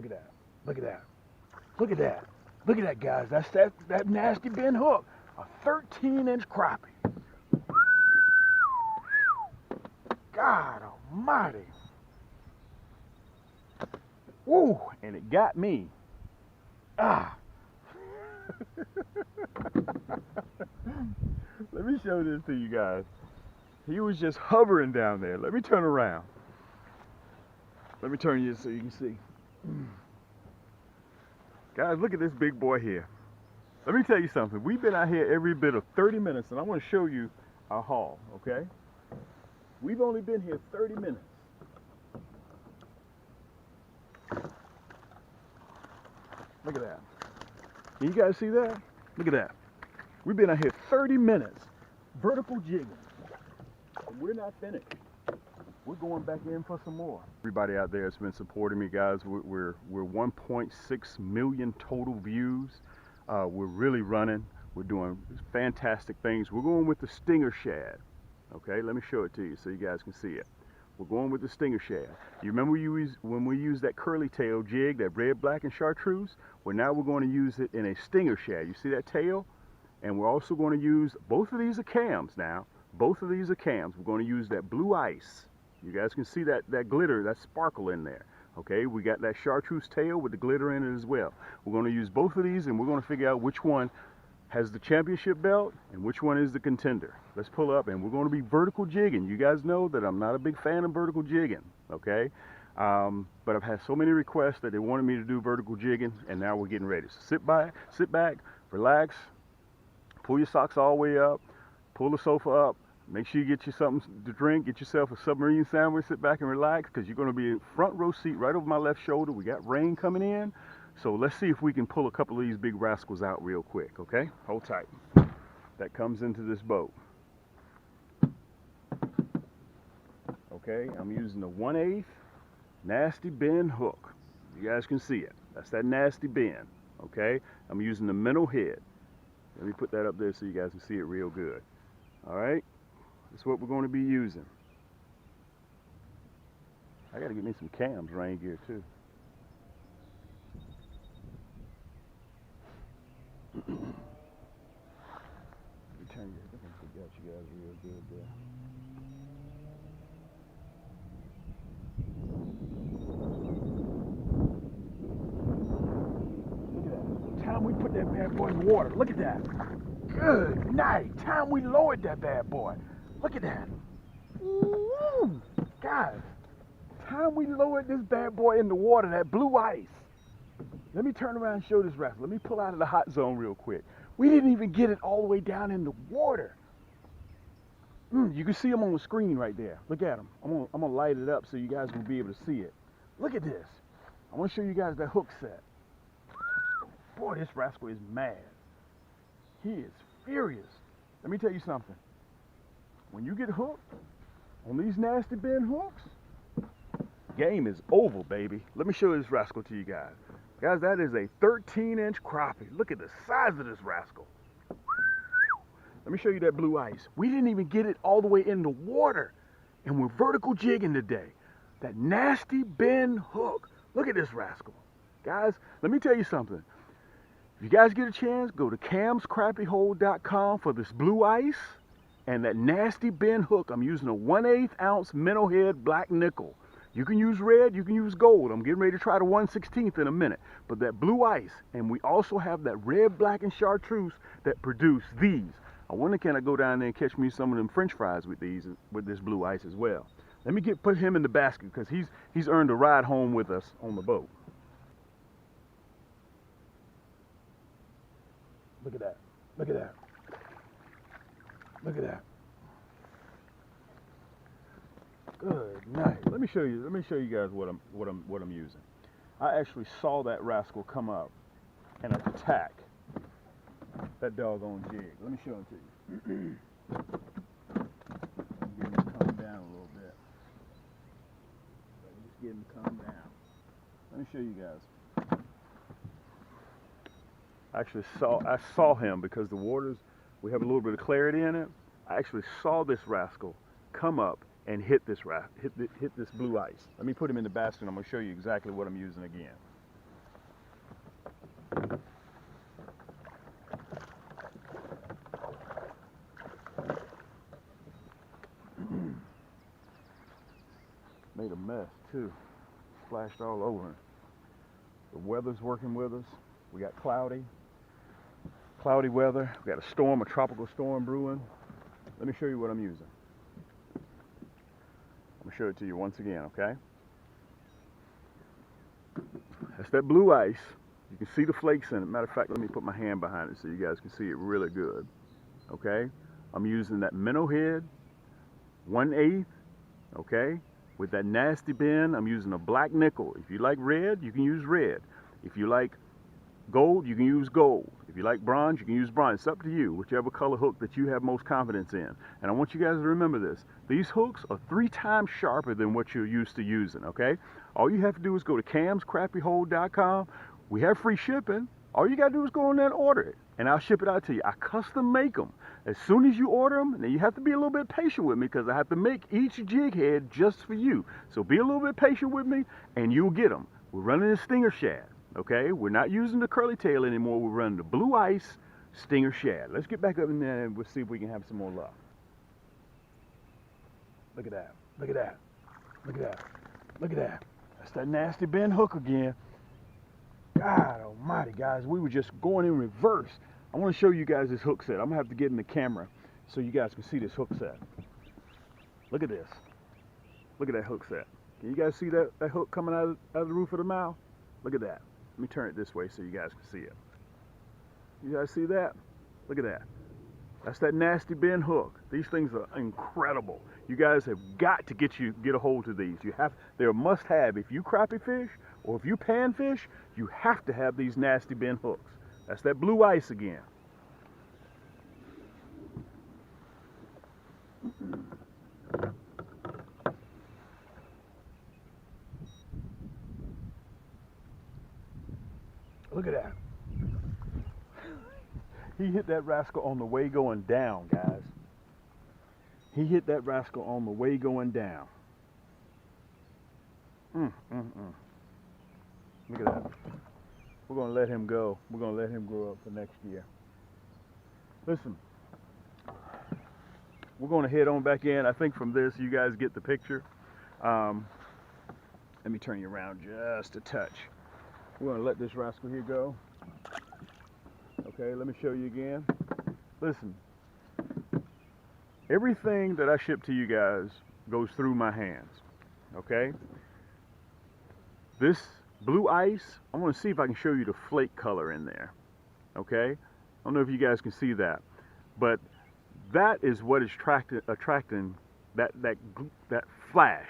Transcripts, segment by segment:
Look at that. Look at that. Look at that. Look at that, guys. That's that nasty bend hook. A 13-inch crappie. God almighty. Woo, and it got me. Ah. Let me show this to you guys. He was just hovering down there. Let me turn around. Let me turn you so you can see. Guys, look at this big boy here. Let me tell you something. We've been out here every bit of 30 minutes, and I want to show you our haul, okay? We've only been here 30 minutes. Look at that. Can you guys see that? Look at that. We've been out here 30 minutes, vertical jigging. And we're not finished. We're going back in for some more. Everybody out there has been supporting me, guys. We're 1.6 million total views. We're really running. We're doing fantastic things. We're going with the Stinger Shad. Okay, let me show it to you so you guys can see it. We're going with the Stinger Shad. You remember when we used that curly tail jig, that red, black, and chartreuse? Well, now we're going to use it in a Stinger Shad. You see that tail? And we're also going to use, both of these are cams now. Both of these are cams. We're going to use that blue ice. You guys can see that glitter, that sparkle in there. Okay, we got that chartreuse tail with the glitter in it as well. We're going to use both of these, and we're going to figure out which one has the championship belt and which one is the contender. Let's pull up, and we're going to be vertical jigging. You guys know that I'm not a big fan of vertical jigging, okay? But I've had so many requests that they wanted me to do vertical jigging, and now we're getting ready. So sit back, relax, pull your socks all the way up, pull the sofa up. Make sure you get you something to drink, get yourself a submarine sandwich, sit back and relax, because you're going to be in front row seat right over my left shoulder. We got rain coming in, so let's see if we can pull a couple of these big rascals out real quick, okay? Hold tight. That comes into this boat. Okay, I'm using the 1/8 nasty bend hook. You guys can see it. That's that nasty bend, okay? I'm using the minnow head. Let me put that up there so you guys can see it real good. All right? That's what we're going to be using. I got to get me some cams, rain gear too. Let me turn you. I think we got you guys real good there. Look at that. Time we put that bad boy in the water. Look at that. Good night. Time we lowered that bad boy. Look at that. Woo! Guys, time we lowered this bad boy in the water, that blue ice. Let me turn around and show this rascal. Let me pull out of the hot zone real quick. We didn't even get it all the way down in the water. You can see him on the screen right there. Look at him. I'm gonna light it up so you guys will be able to see it. Look at this. I want to show you guys that hook set. Boy, this rascal is mad. He is furious. Let me tell you something. When you get hooked on these nasty bend hooks, game is over, baby. Let me show this rascal to you guys. Guys, that is a 13-inch crappie. Look at the size of this rascal. Let me show you that blue ice. We didn't even get it all the way in the water, and we're vertical jigging today. That nasty bend hook. Look at this rascal. Guys, let me tell you something. If you guys get a chance, go to camscrappiehold.com for this blue ice and that nasty bend hook. I'm using a 1/8 ounce minnow head black nickel. You can use red, you can use gold. I'm getting ready to try the 1/16 in a minute. But that blue ice, and we also have that red, black, and chartreuse that produce these. I wonder, can I go down there and catch me some of them French fries with these, with this blue ice as well. Let me put him in the basket because he's earned a ride home with us on the boat. Look at that. Look at that. Look at that. Good night. Let me show you guys what I'm using. I actually saw that rascal come up and attack that doggone jig. Let me show it to you. Get him to calm down a little bit. Just get him to calm down. Let me show you guys. I saw him because the waters, we have a little bit of clarity in it. I actually saw this rascal come up and hit this blue ice. Let me put him in the basket and I'm going to show you exactly what I'm using again. Made a mess too. Splashed all over. The weather's working with us. We got cloudy weather. We got a storm, a tropical storm brewing. Let me show you what I'm using. I'm gonna show it to you once again, okay? That's that blue ice. You can see the flakes in it. Matter of fact, let me put my hand behind it so you guys can see it really good. Okay? I'm using that minnow head, 1/8, okay? With that nasty bend, I'm using a black nickel. If you like red, you can use red. If you like gold, you can use gold. If you like bronze, you can use bronze. It's up to you, whichever color hook that you have most confidence in. And I want you guys to remember this. These hooks are 3 times sharper than what you're used to using, okay? All you have to do is go to camscrappiehold.com. We have free shipping. All you gotta do is go on there and order it, and I'll ship it out to you. I custom make them. As soon as you order them, then you have to be a little bit patient with me because I have to make each jig head just for you. So be a little bit patient with me, and you'll get them. We're running the Stinger Shad, okay? We're not using the curly tail anymore. We're running the blue ice Stinger Shad. Let's get back up in there and we'll see if we can have some more luck. Look at that. Look at that. Look at that. Look at that. That's that nasty bend hook again. God almighty, guys, we were just going in reverse. I want to show you guys this hook set. I'm going to have to get in the camera so you guys can see this hook set. Look at this. Look at that hook set. Can you guys see that hook coming out of the roof of the mouth? Look at that. Let me turn it this way so you guys can see it. You guys see that? Look at that. That's that nasty bend hook. These things are incredible. You guys have got to get a hold of these. They're a must-have. If you crappie fish or if you pan fish, you have to have these nasty bend hooks. That's that blue ice again. Look at that. He hit that rascal on the way going down, guys. He hit that rascal on the way going down. Look at that. We're going to let him go. We're going to let him grow up for next year. Listen, we're going to head on back in. I think from this, you guys get the picture. Let me turn you around just a touch. We're going to let this rascal here go. Okay, let me show you again. Listen, everything that I ship to you guys goes through my hands. Okay? This blue ice, I want to see if I can show you the flake color in there. Okay? I don't know if you guys can see that, but that is what is attracting that flash.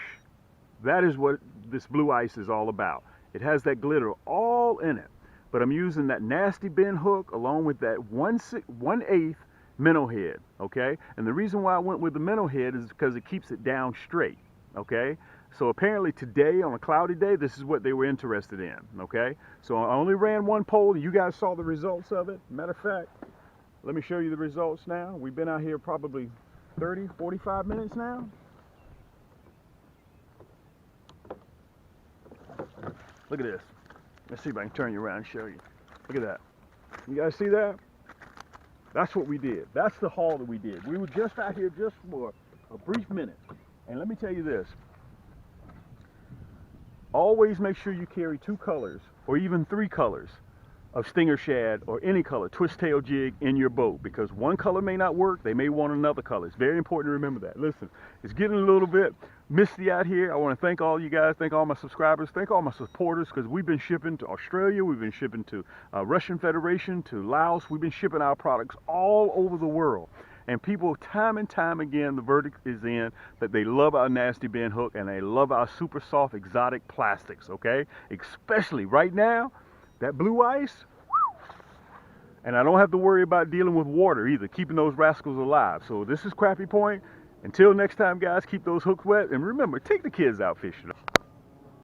That is what this blue ice is all about. It has that glitter all in it, but I'm using that nasty bend hook along with that 1/8 minnow head. Okay, and the reason why I went with the minnow head is because it keeps it down straight. Okay, so apparently today on a cloudy day, this is what they were interested in. Okay, so I only ran one pole. You guys saw the results of it. Matter of fact, let me show you the results now. We've been out here probably 30, 45 minutes now. Look at this. Let's see if I can turn you around and show you. Look at that. You guys see that? That's what we did. That's the haul that we did. We were just out here just for a brief minute. And let me tell you this. Always make sure you carry 2 colors or even 3 colors of Stinger Shad or any color twist tail jig in your boat, because one color may not work. They may want another color. It's very important to remember that. Listen, it's getting a little bit misty out here. I want to thank all you guys, thank all my subscribers, thank all my supporters, because we've been shipping to Australia, we've been shipping to Russian Federation, to Laos. We've been shipping our products all over the world. And people, time and time again, the verdict is in that they love our nasty bend hook and they love our super soft exotic plastics, okay? Especially right now, that blue ice, and I don't have to worry about dealing with water either, keeping those rascals alive. So this is Crappie Point. Until next time, guys, keep those hooks wet. And remember, take the kids out fishing.